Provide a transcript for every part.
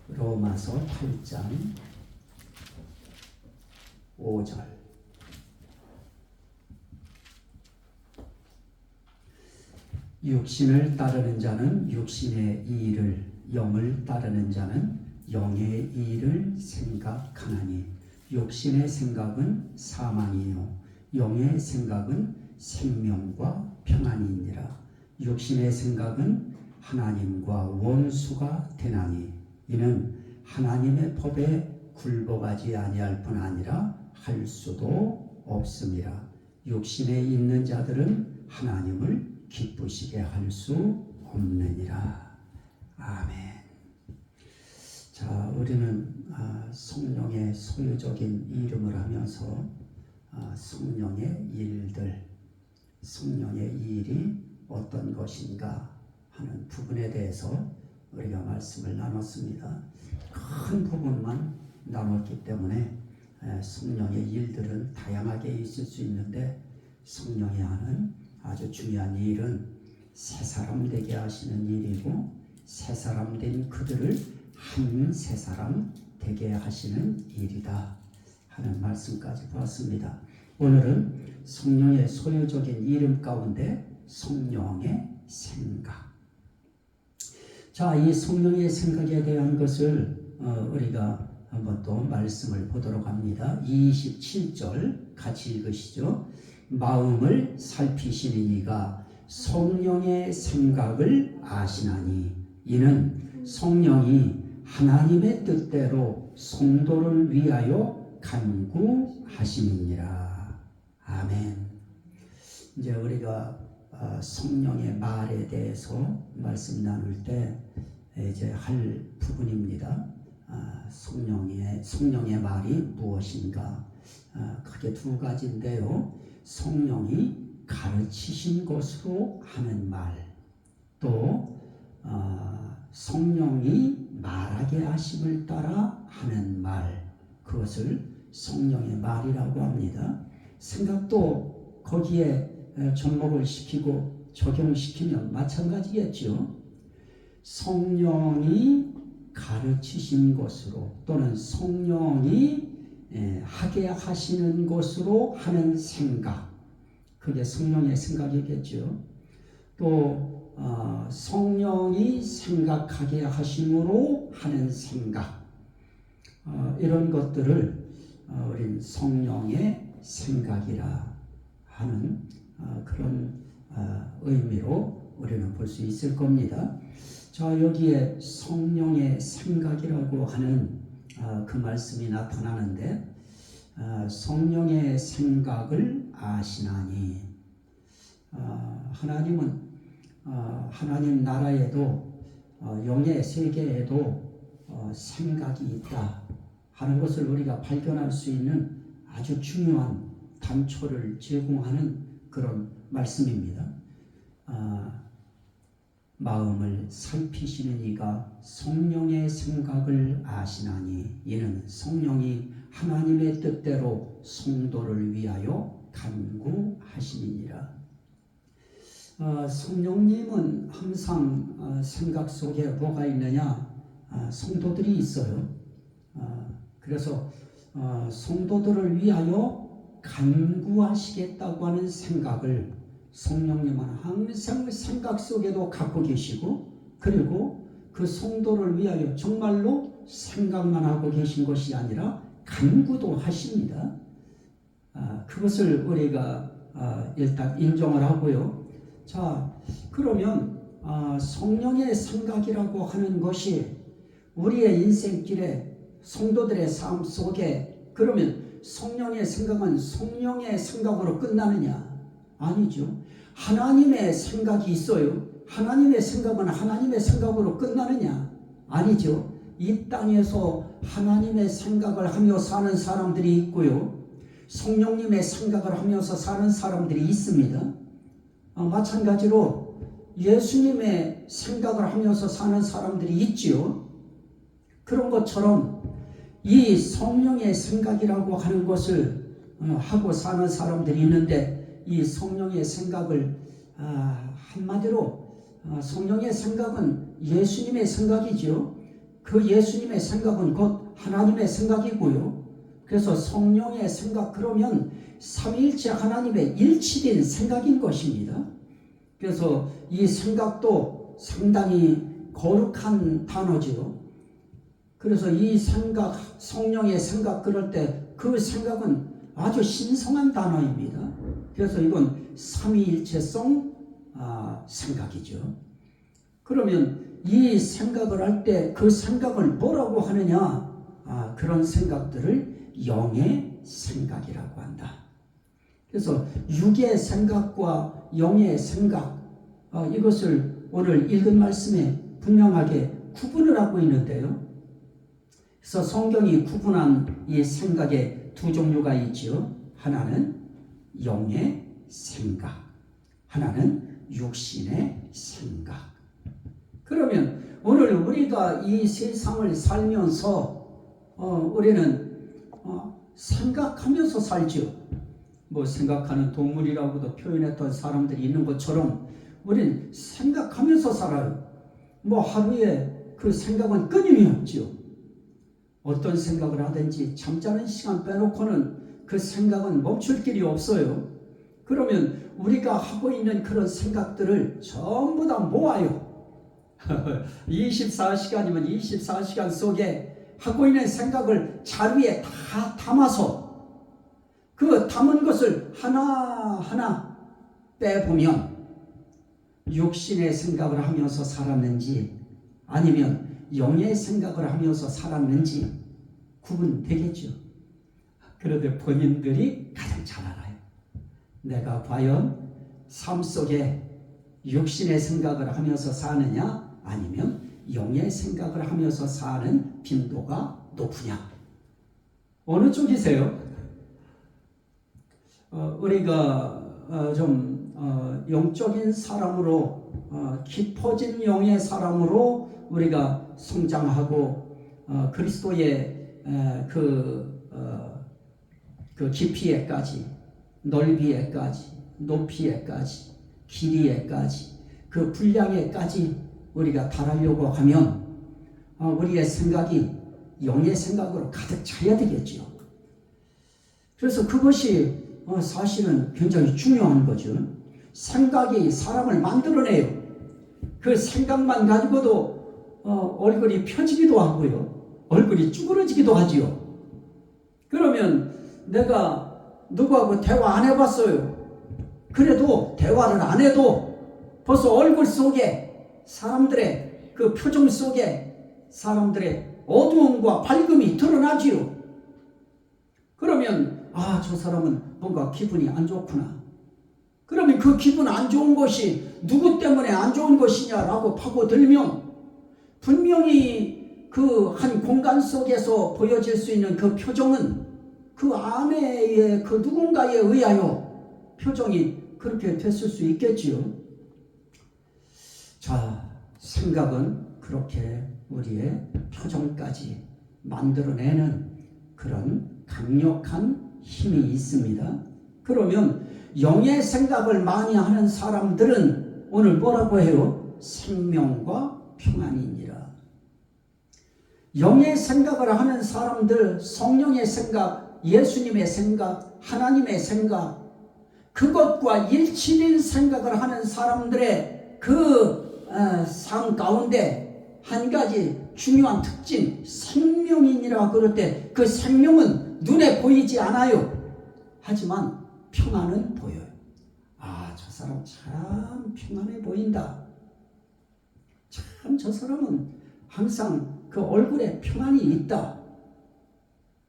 로마서 8장 5절. 육신을 따르는 자는 육신의 일을, 영을 따르는 자는 영의 일을 생각하나니 육신의 생각은 사망이요 영의 생각은 생명과 평안이니라. 육신의 생각은 하나님과 원수가 되나니 이는 하나님의 법에 굴복하지 아니할 뿐 아니라 할 수도 없음이라. 육신에 있는 자들은 하나님을 기쁘시게 할 수 없느니라. 아멘. 자, 우리는 성령의 소유적인 이름을 하면서 성령의 일들, 성령의 일이 어떤 것인가 하는 부분에 대해서 우리가 말씀을 나눴습니다. 큰 부분만 나눴기 때문에 성령의 일들은 다양하게 있을 수 있는데 성령이 하는 아주 중요한 일은 새 사람 되게 하시는 일이고 새 사람 된 그들을 한 새 사람 되게 하시는 일이다 하는 말씀까지 보았습니다. 오늘은 성령의 소유적인 이름 가운데 성령의 생각. 자, 이 성령의 생각에 대한 것을 우리가 한번 또 말씀을 보도록 합니다. 27절 같이 읽으시죠. 마음을 살피시는 이가 성령의 생각을 아시나니 이는 성령이 하나님의 뜻대로 성도를 위하여 간구하심이니라. 아멘. 이제 우리가 성령의 말에 대해서 말씀 나눌 때 이제 할 부분입니다. 성령의 말이 무엇인가? 크게 두 가지인데요. 성령이 가르치신 것으로 하는 말, 또 성령이 말하게 하심을 따라 하는 말, 그것을 성령의 말이라고 합니다. 생각도 거기에 접목을 시키고 적용시키면 마찬가지겠죠. 성령이 가르치신 것으로 또는 성령이 하게 하시는 것으로 하는 생각, 그게 성령의 생각이겠죠. 또 성령이 생각하게 하심으로 하는 생각, 이런 것들을 우린 성령의 생각이라 하는 그런 의미로 우리는 볼 수 있을 겁니다. 자, 여기에 성령의 생각이라고 하는 그 말씀이 나타나는데 성령의 생각을 아시나니 하나님은 하나님 나라에도 영의 세계에도 생각이 있다 하는 것을 우리가 발견할 수 있는 아주 중요한 단초를 제공하는 그런 말씀입니다. 마음을 살피시는 이가 성령의 생각을 아시나니 이는 성령이 하나님의 뜻대로 성도를 위하여 간구하시니라. 성령님은 항상 생각 속에 뭐가 있느냐? 성도들이 있어요. 그래서 성도들을 위하여 간구하시겠다고 하는 생각을 성령님은 항상 생각 속에도 갖고 계시고, 그리고 그 성도를 위하여 정말로 생각만 하고 계신 것이 아니라 간구도 하십니다. 그것을 우리가 일단 인정을 하고요. 자, 그러면 성령의 생각이라고 하는 것이 우리의 인생길에 성도들의 삶 속에 그러면 성령의 생각은 성령의 생각으로 끝나느냐? 아니죠. 하나님의 생각이 있어요. 하나님의 생각은 하나님의 생각으로 끝나느냐? 아니죠. 이 땅에서 하나님의 생각을 하며 사는 사람들이 있고요. 성령님의 생각을 하면서 사는 사람들이 있습니다. 마찬가지로 예수님의 생각을 하면서 사는 사람들이 있지요. 그런 것처럼 이 성령의 생각이라고 하는 것을 하고 사는 사람들이 있는데 이 성령의 생각을 한마디로 성령의 생각은 예수님의 생각이죠. 그 예수님의 생각은 곧 하나님의 생각이고요. 그래서 성령의 생각, 그러면 삼위일체 하나님의 일치된 생각인 것입니다. 그래서 이 생각도 상당히 거룩한 단어지요. 그래서 이 생각, 성령의 생각, 그럴 때 그 생각은 아주 신성한 단어입니다. 그래서 이건 삼위일체성 생각이죠. 그러면 이 생각을 할 때 그 생각을 뭐라고 하느냐? 그런 생각들을 영의 생각이라고 한다. 그래서 육의 생각과 영의 생각, 이것을 오늘 읽은 말씀에 분명하게 구분을 하고 있는데요. 그래서 성경이 구분한 이 생각의 두 종류가 있죠. 하나는 영의 생각, 하나는 육신의 생각. 그러면 오늘 우리가 이 세상을 살면서 우리는 생각하면서 살죠. 뭐 생각하는 동물이라고도 표현했던 사람들이 있는 것처럼 우리는 생각하면서 살아요. 뭐 하루에 그 생각은 끊임이 없죠. 어떤 생각을 하든지 잠자는 시간 빼놓고는 그 생각은 멈출 길이 없어요. 그러면 우리가 하고 있는 그런 생각들을 전부 다 모아요. 24시간이면 24시간 속에 하고 있는 생각을 자루에 다 담아서 그 담은 것을 하나하나 빼보면 육신의 생각을 하면서 살았는지 아니면 영의 생각을 하면서 살았는지 구분되겠죠. 그런데 본인들이 가장 잘 알아요. 내가 과연 삶 속에 육신의 생각을 하면서 사느냐 아니면 영의 생각을 하면서 사는 빈도가 높으냐. 어느 쪽이세요? 우리가 좀 영적인 사람으로 깊어진 영의 사람으로 우리가 성장하고 그리스도의 그 깊이에까지, 넓이에까지, 높이에까지, 길이에까지, 그 분량에까지 우리가 달하려고 하면 우리의 생각이 영의 생각으로 가득 차야 되겠죠. 그래서 그것이 사실은 굉장히 중요한 거죠. 생각이 사람을 만들어내요. 그 생각만 가지고도 얼굴이 펴지기도 하고요. 얼굴이 쭈그러지기도 하지요. 그러면 내가 누구하고 대화 안 해봤어요. 그래도 대화를 안 해도 벌써 얼굴 속에 사람들의 그 표정 속에 사람들의 어두움과 밝음이 드러나지요. 그러면 저 사람은 뭔가 기분이 안 좋구나. 그러면 그 기분 안 좋은 것이 누구 때문에 안 좋은 것이냐라고 파고들면 분명히 그 한 공간 속에서 보여질 수 있는 그 표정은 그 안에의 그 누군가에 의하여 표정이 그렇게 됐을 수 있겠지요. 자, 생각은 그렇게 우리의 표정까지 만들어내는 그런 강력한 힘이 있습니다. 그러면 영의 생각을 많이 하는 사람들은 오늘 뭐라고 해요? 생명과 평안이니라. 영의 생각을 하는 사람들, 성령의 생각, 예수님의 생각, 하나님의 생각, 그것과 일치된 생각을 하는 사람들의 그 삶 가운데 한 가지 중요한 특징, 생명이니라 그럴 때 그 생명은 눈에 보이지 않아요. 하지만 평안은 보여요. 저 사람 참 평안해 보인다. 참 저 사람은 항상 그 얼굴에 평안이 있다.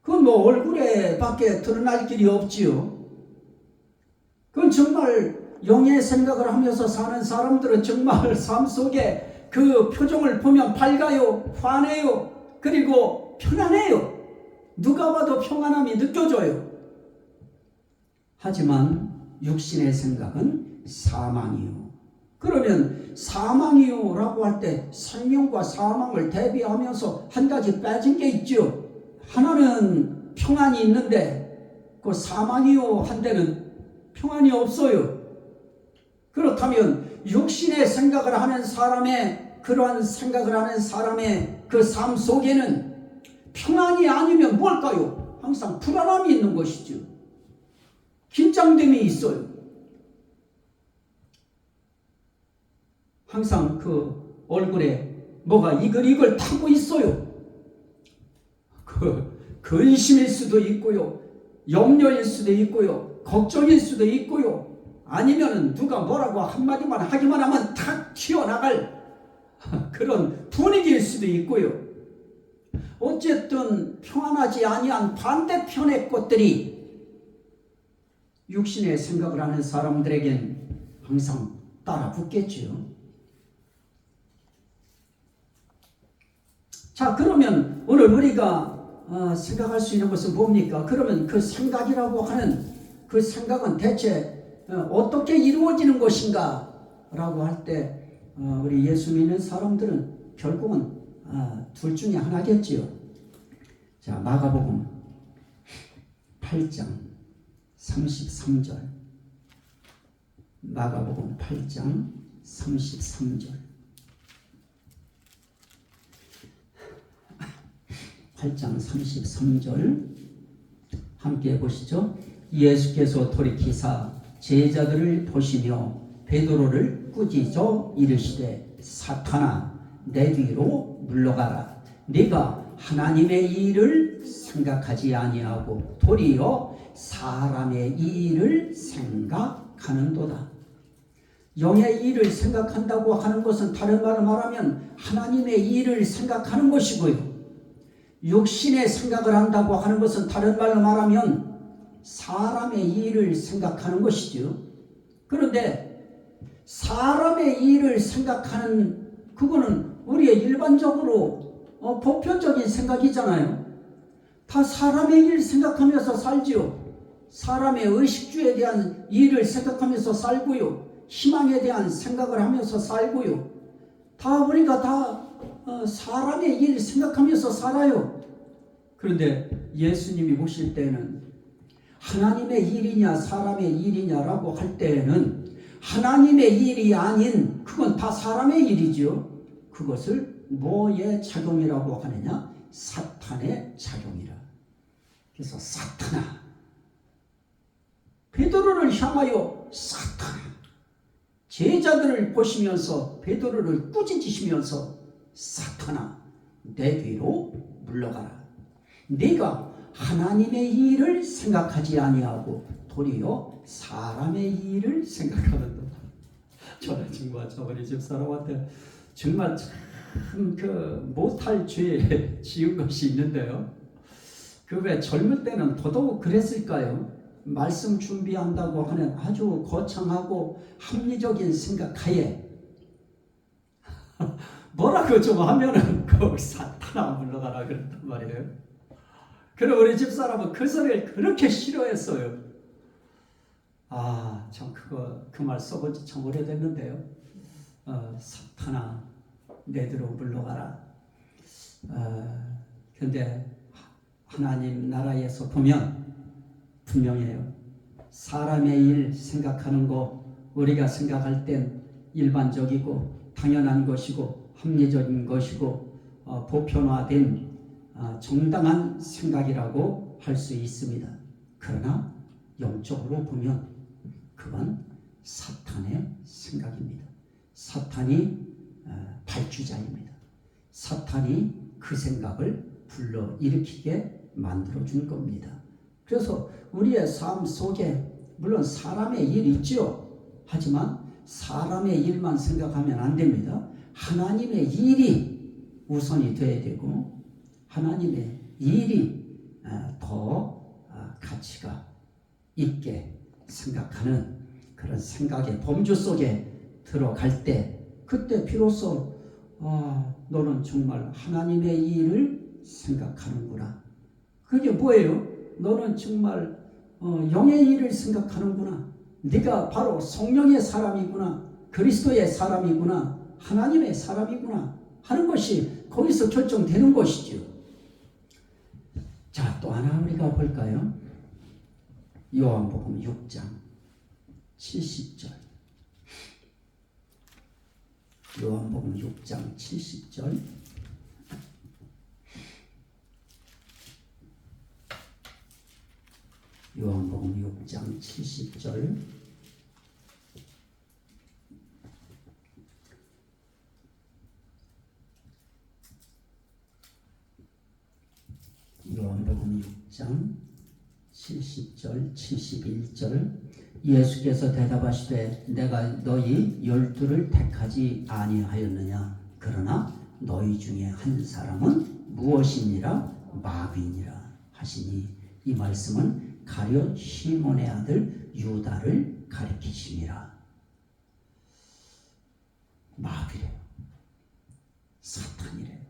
그건 뭐 얼굴에 밖에 드러날 길이 없지요. 그건 정말 영의 생각을 하면서 사는 사람들은 정말 삶 속에 그 표정을 보면 밝아요, 환해요, 그리고 편안해요. 누가 봐도 평안함이 느껴져요. 하지만 육신의 생각은 사망이요. 그러면 사망이요라고 할 때 생명과 사망을 대비하면서 한 가지 빠진 게 있죠. 하나는 평안이 있는데 그 사망이요 한 데는 평안이 없어요. 그렇다면 육신의 생각을 하는 사람의 그러한 생각을 하는 사람의 그 삶 속에는 평안이 아니면 뭘까요? 항상 불안함이 있는 것이죠. 긴장됨이 있어요. 항상 그 얼굴에 뭐가 이글이글 타고 있어요. 그 근심일 수도 있고요, 염려일 수도 있고요, 걱정일 수도 있고요, 아니면은 누가 뭐라고 한마디만 하기만 하면 탁 튀어나갈 그런 분위기일 수도 있고요. 어쨌든 평안하지 아니한 반대편의 것들이 육신의 생각을 하는 사람들에겐 항상 따라 붙겠지요. 자, 그러면 오늘 우리가 생각할 수 있는 것은 뭡니까? 그러면 그 생각이라고 하는 그 생각은 대체 어떻게 이루어지는 것인가? 라고 할 때 우리 예수 믿는 사람들은 결국은 둘 중에 하나겠지요. 자, 마가복음 8장 33절. 마가복음 8장 33절. 8장 33절 함께 보시죠. 예수께서 돌이키사 제자들을 보시며 베드로를 꾸짖어 이르시되 사탄아 내 뒤로 물러가라. 네가 하나님의 일을 생각하지 아니하고 도리어 사람의 일을 생각하는도다. 영의 일을 생각한다고 하는 것은 다른 말로 말하면 하나님의 일을 생각하는 것이고요, 육신의 생각을 한다고 하는 것은 다른 말로 말하면 사람의 일을 생각하는 것이죠. 그런데 사람의 일을 생각하는 그거는 우리의 일반적으로 보편적인 생각이잖아요. 다 사람의 일 생각하면서 살지요. 사람의 의식주에 대한 일을 생각하면서 살고요, 희망에 대한 생각을 하면서 살고요. 다 우리가 다 사람의 일 생각하면서 살아요. 그런데 예수님이 보실 때는 하나님의 일이냐 사람의 일이냐라고 할 때에는 하나님의 일이 아닌 그건 다 사람의 일이죠. 그것을 뭐의 작용이라고 하느냐? 사탄의 작용이라. 그래서 사탄아, 베드로를 향하여 사탄아, 제자들을 보시면서 베드로를 꾸짖으시면서 사탄아 내 뒤로 물러가라. 네가 하나님의 일을 생각하지 아니하고 도리어 사람의 일을 생각하는도다. 저는 정말 저번에 집사람한테 정말 참 그 못할 죄 지은 것이 있는데요. 그 왜 젊을 때는 더더욱 그랬을까요? 말씀 준비한다고 하는 아주 거창하고 합리적인 생각하에 뭐라고 좀 하면은 그 사탄아 물러가라 그랬단 말이에요. 그럼 우리 집사람은 그 소리를 그렇게 싫어했어요. 참 그 말 써본 지 참 오래됐는데요. 사탄아 내 뒤로 물러가라. 근데 하나님 나라에서 보면 분명해요. 사람의 일 생각하는 거 우리가 생각할 땐 일반적이고 당연한 것이고 합리적인 것이고 보편화된 정당한 생각이라고 할 수 있습니다. 그러나 영적으로 보면 그건 사탄의 생각입니다. 사탄이 발주자입니다. 사탄이 그 생각을 불러일으키게 만들어준 겁니다. 그래서 우리의 삶 속에 물론 사람의 일이 있죠. 하지만 사람의 일만 생각하면 안 됩니다. 하나님의 일이 우선이 돼야 되고 하나님의 일이 더 가치가 있게 생각하는 그런 생각의 범주 속에 들어갈 때 그때 비로소 너는 정말 하나님의 일을 생각하는구나. 그게 뭐예요? 너는 정말 영의 일을 생각하는구나. 네가 바로 성령의 사람이구나. 그리스도의 사람이구나. 하나님의 사람이구나 하는 것이 거기서 결정되는 것이죠. 자, 또 하나 우리가 볼까요? 요한복음 6장 70절. 요한복음 6장 70절. 요한복음 6장 70절. 요한복음 6장 70절 71절. 예수께서 대답하시되 내가 너희 12를 택하지 아니하였느냐. 그러나 너희 중에 한 사람은 무엇이니라 마귀니라 하시니, 이 말씀은 가룟 시몬의 아들 유다를 가리키심이라. 마귀래요. 사탄이래요.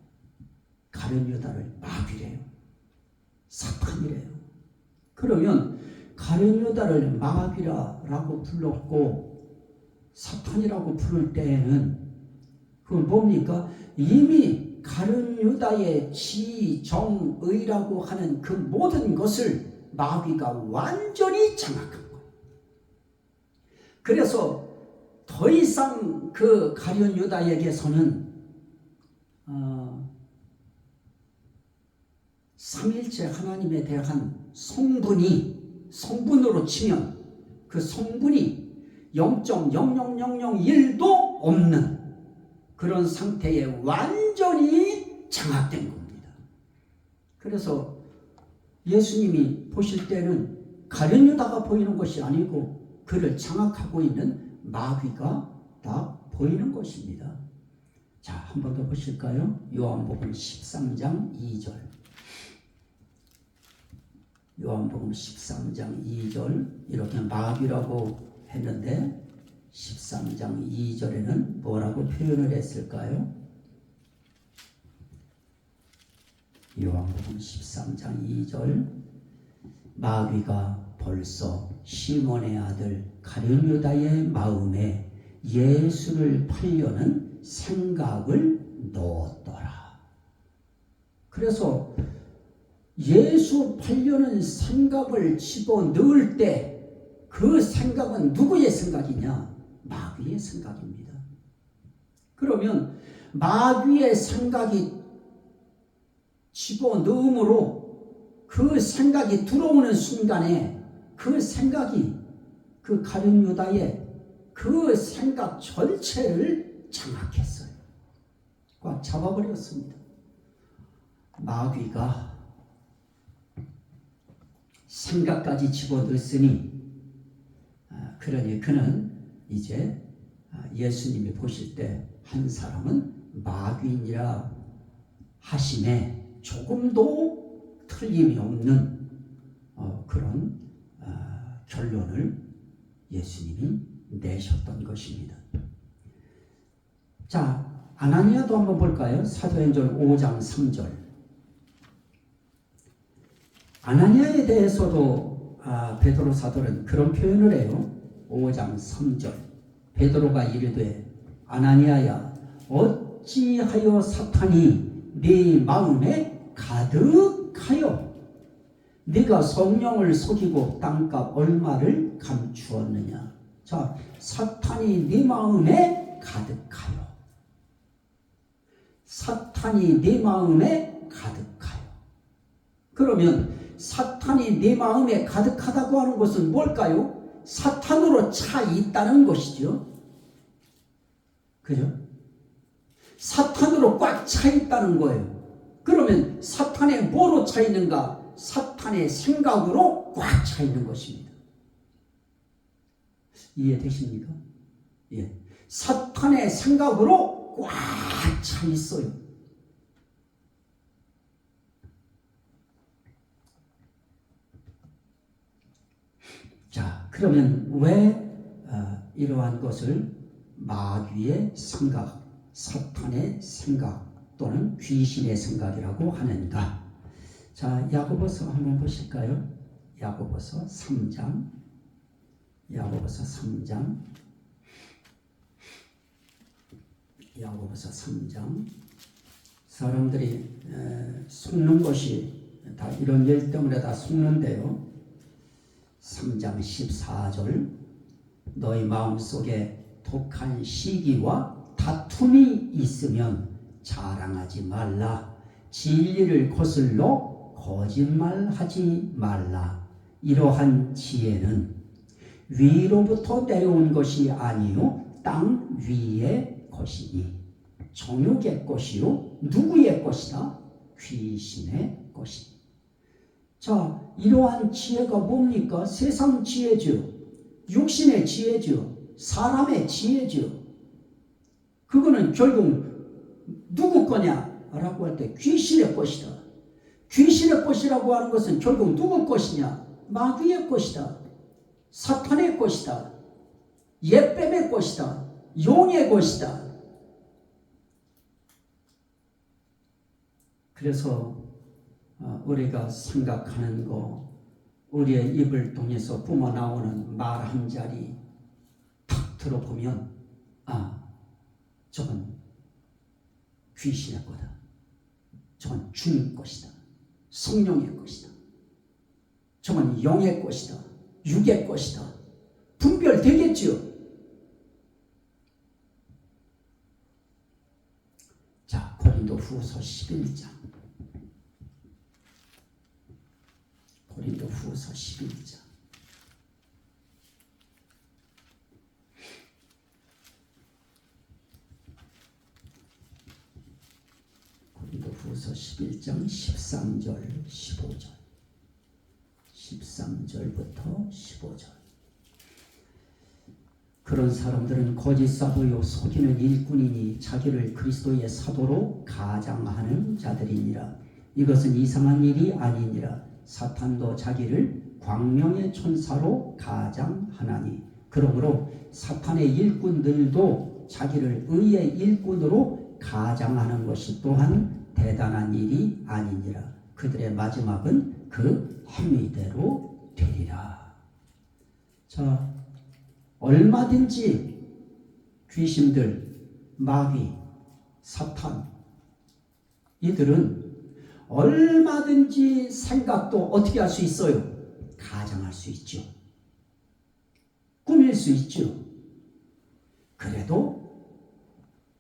가룟 유다를 마귀래요. 사탄이래요. 그러면 가룟 유다를 마귀라고 불렀고 사탄이라고 부를 때에는 그건 뭡니까? 이미 가룟 유다의 지정의라고 하는 그 모든 것을 마귀가 완전히 장악한 거예요. 그래서 더 이상 그 가룟 유다에게서는 삼일체 하나님에 대한 성분으로 치면 그 성분이 0.0001도 없는 그런 상태에 완전히 장악된 겁니다. 그래서 예수님이 보실 때는 가룟 유다가 보이는 것이 아니고 그를 장악하고 있는 마귀가 다 보이는 것입니다. 자, 한 번 더 보실까요? 요한복음 13장 2절. 요한복음 13장 2절. 이렇게 마귀라고 했는데 13장 2절에는 뭐라고 표현을 했을까요? 요한복음 13장 2절. 마귀가 벌써 시몬의 아들 가룟 유다의 마음에 예수를 팔려는 생각을 넣었더라. 그래서 예수 팔려는 생각을 집어넣을 때 그 생각은 누구의 생각이냐? 마귀의 생각입니다. 그러면 마귀의 생각이 집어넣음으로 그 생각이 들어오는 순간에 그 생각이 그 가룟 유다의 그 생각 전체를 장악했어요. 꽉 잡아버렸습니다. 마귀가 생각까지 집어넣었으니 그러니 그는 이제 예수님이 보실 때 한 사람은 마귀니라 하심에 조금도 틀림이 없는 그런 결론을 예수님이 내셨던 것입니다. 자, 아나니아도 한번 볼까요? 사도행전 5장 3절. 아나니아에 대해서도 베드로 사도는 그런 표현을 해요. 5장 3절. 베드로가 이르되 아나니아야, 어찌하여 사탄이 네 마음에 가득하여 네가 성령을 속이고 땅값 얼마를 감추었느냐. 자, 사탄이 네 마음에 가득하여. 사탄이 네 마음에 가득하여. 그러면 사탄이 네 마음에 가득하다고 하는 것은 뭘까요? 사탄으로 차 있다는 것이죠. 그죠? 사탄으로 꽉 차 있다는 거예요. 그러면 사탄에 뭐로 차 있는가? 사탄의 생각으로 꽉 차 있는 것입니다. 이해되십니까? 예. 사탄의 생각으로 꽉 차 있어요. 자, 그러면 왜 이러한 것을 마귀의 생각, 사탄의 생각 또는 귀신의 생각이라고 하는가? 자, 야고보서 한번 보실까요? 야고보서 3장. 야고보서 3장. 야고보서 3장. 사람들이 속는 것이 다 이런 일 때문에 다 속는데요. 3장 14절. 너희 마음속에 독한 시기와 다툼이 있으면 자랑하지 말라. 진리를 거슬러 거짓말하지 말라. 이러한 지혜는 위로부터 내려온 것이 아니요 땅 위의 것이니 정욕의 것이요 누구의 것이다? 귀신의 것이니. 자, 이러한 지혜가 뭡니까? 세상 지혜죠. 육신의 지혜죠. 사람의 지혜죠. 그거는 결국 누구 거냐? 라고 할 때 귀신의 것이다. 귀신의 것이라고 하는 것은 결국 누구 것이냐? 마귀의 것이다. 사탄의 것이다. 옛뱀의 것이다. 용의 것이다. 그래서 우리가 생각하는 거, 우리의 입을 통해서 뿜어나오는 말 한 자리 탁 들어보면 저건 귀신의 거다. 저건 주님 것이다. 성령의 것이다. 저건 영의 것이다. 육의 것이다. 분별되겠지요. 자, 고린도후서 11장. 고린도후서 11장. 고린도후서 11장 13절 15절. 13절부터 15절. 그런 사람들은 거짓 사도요 속이는 일꾼이니 자기를 그리스도의 사도로 가장하는 자들이니라. 이것은 이상한 일이 아니니라. 사탄도 자기를 광명의 천사로 가장하나니. 그러므로 사탄의 일꾼들도 자기를 의의 일꾼으로 가장하는 것이 또한 대단한 일이 아니니라. 그들의 마지막은 그 행위대로 되리라. 자, 얼마든지 귀신들, 마귀, 사탄, 이들은 얼마든지 생각도 어떻게 할 수 있어요? 가장할 수 있죠. 꾸밀 수 있죠. 그래도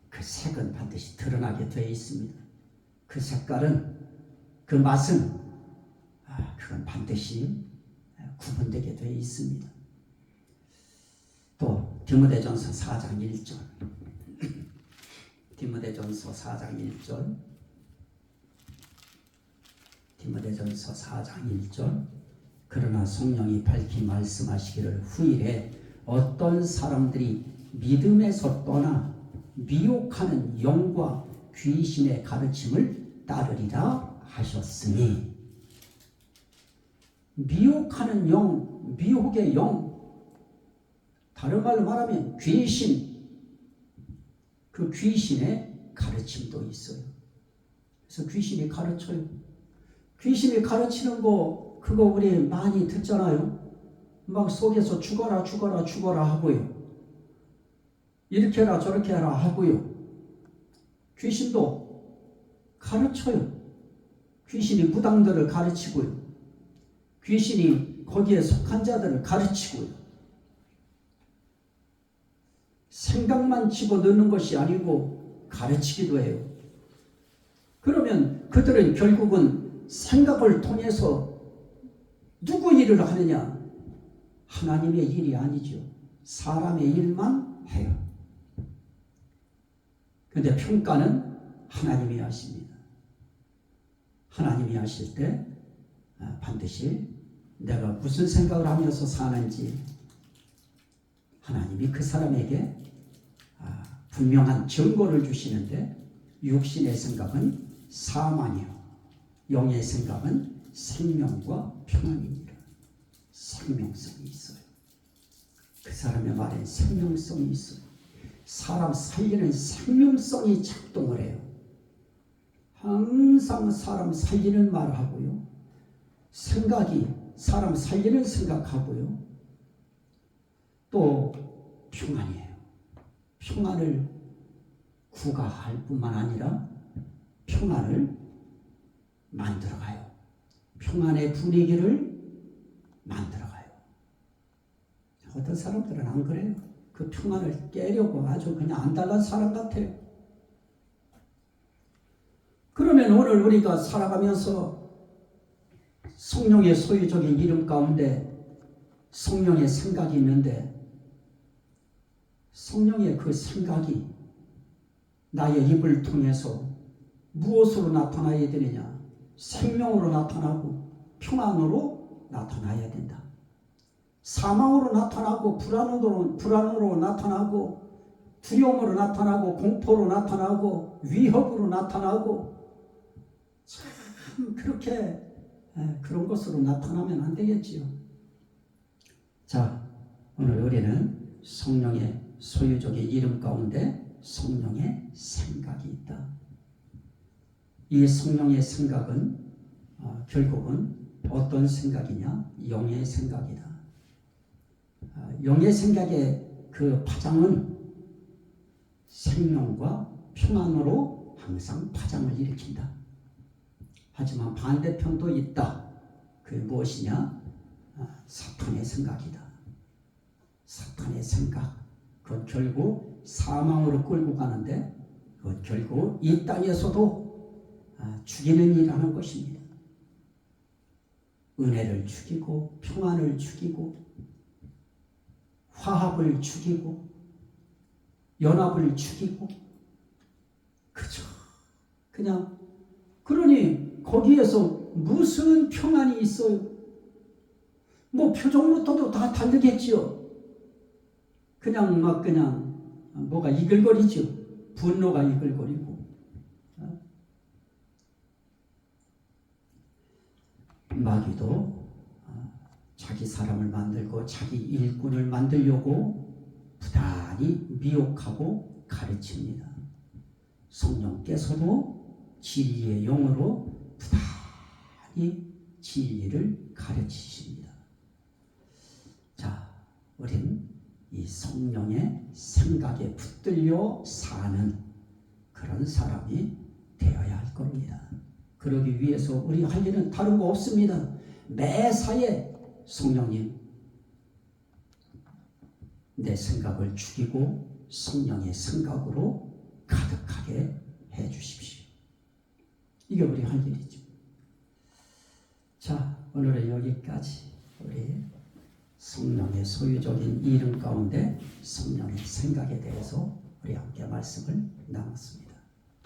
그 색은 반드시 드러나게 되어 있습니다. 그 색깔은, 그 맛은 그건 반드시 구분되게 되어 있습니다. 또 디모데전서 4장 1절. 디모데전서 4장 1절. 디모데전서 4장 1절. 그러나 성령이 밝히 말씀하시기를 후일에 어떤 사람들이 믿음에서 떠나 미혹하는 영과 귀신의 가르침을 따르리라 하셨으니. 미혹하는 영, 미혹의 영, 다른 말로 말하면 귀신, 그 귀신의 가르침도 있어요. 그래서 귀신이 가르쳐요. 귀신이 가르치는 거, 그거 우리 많이 듣잖아요. 막 속에서 죽어라 죽어라 죽어라 하고요. 이렇게 해라 저렇게 해라 하고요. 귀신도 가르쳐요. 귀신이 무당들을 가르치고요. 귀신이 거기에 속한 자들을 가르치고요. 생각만 집어넣는 것이 아니고 가르치기도 해요. 그러면 그들은 결국은 생각을 통해서 누구 일을 하느냐? 하나님의 일이 아니죠. 사람의 일만 해요. 그런데 평가는 하나님이 하십니다. 하나님이 하실 때 반드시 내가 무슨 생각을 하면서 사는지 하나님이 그 사람에게 분명한 증거를 주시는데, 육신의 생각은 사망이요 영의 생각은 생명과 평안입니다. 생명성이 있어요. 그 사람의 말에 생명성이 있어요. 사람 살리는 생명성이 작동을 해요. 항상 사람 살리는 말을 하고요. 생각이 사람 살리는 생각하고요. 또 평안이에요. 평안을 구가할 뿐만 아니라 평안을 만들어가요. 평안의 분위기를 만들어가요. 어떤 사람들은 안 그래요. 그 평안을 깨려고 아주 그냥 안달난 사람 같아요. 그러면 오늘 우리가 살아가면서 성령의 소유적인 이름 가운데 성령의 생각이 있는데, 성령의 그 생각이 나의 입을 통해서 무엇으로 나타나야 되느냐? 생명으로 나타나고 평안으로 나타나야 된다. 사망으로 나타나고 불안으로 나타나고 두려움으로 나타나고 공포로 나타나고 위협으로 나타나고 참 그렇게 그런 것으로 나타나면 안 되겠지요. 자, 오늘 우리는 성령의 소유적인 이름 가운데 성령의 생각이 있다. 이 성령의 생각은 결국은 어떤 생각이냐? 영의 생각이다. 영의 생각의 그 파장은 생명과 평안으로 항상 파장을 일으킨다. 하지만 반대편도 있다. 그게 무엇이냐? 사탄의 생각이다. 사탄의 생각, 그건 결국 사망으로 끌고 가는데, 그건 결국 이 땅에서도 죽이는 일이라는 것입니다. 은혜를 죽이고 평안을 죽이고 화합을 죽이고 연합을 죽이고, 그죠? 그냥 그러니 거기에서 무슨 평안이 있어요? 뭐 표정부터도 다 다르겠지요. 그냥 막 그냥 뭐가 이글거리죠. 분노가 이글거리고. 마귀도 자기 사람을 만들고 자기 일꾼을 만들려고 부단히 미혹하고 가르칩니다. 성령께서도 진리의 영으로 부단히 진리를 가르치십니다. 자, 우린 이 성령의 생각에 붙들려 사는 그런 사람이 되어야 할 겁니다. 그러기 위해서 우리 할 일은 다른 거 없습니다. 매사에 성령님, 내 생각을 죽이고 성령의 생각으로 가득하게 해 주십시오. 이게 우리 할 일이죠. 자, 오늘은 여기까지 우리 성령의 소유적인 이름 가운데 성령의 생각에 대해서 우리 함께 말씀을 나눴습니다.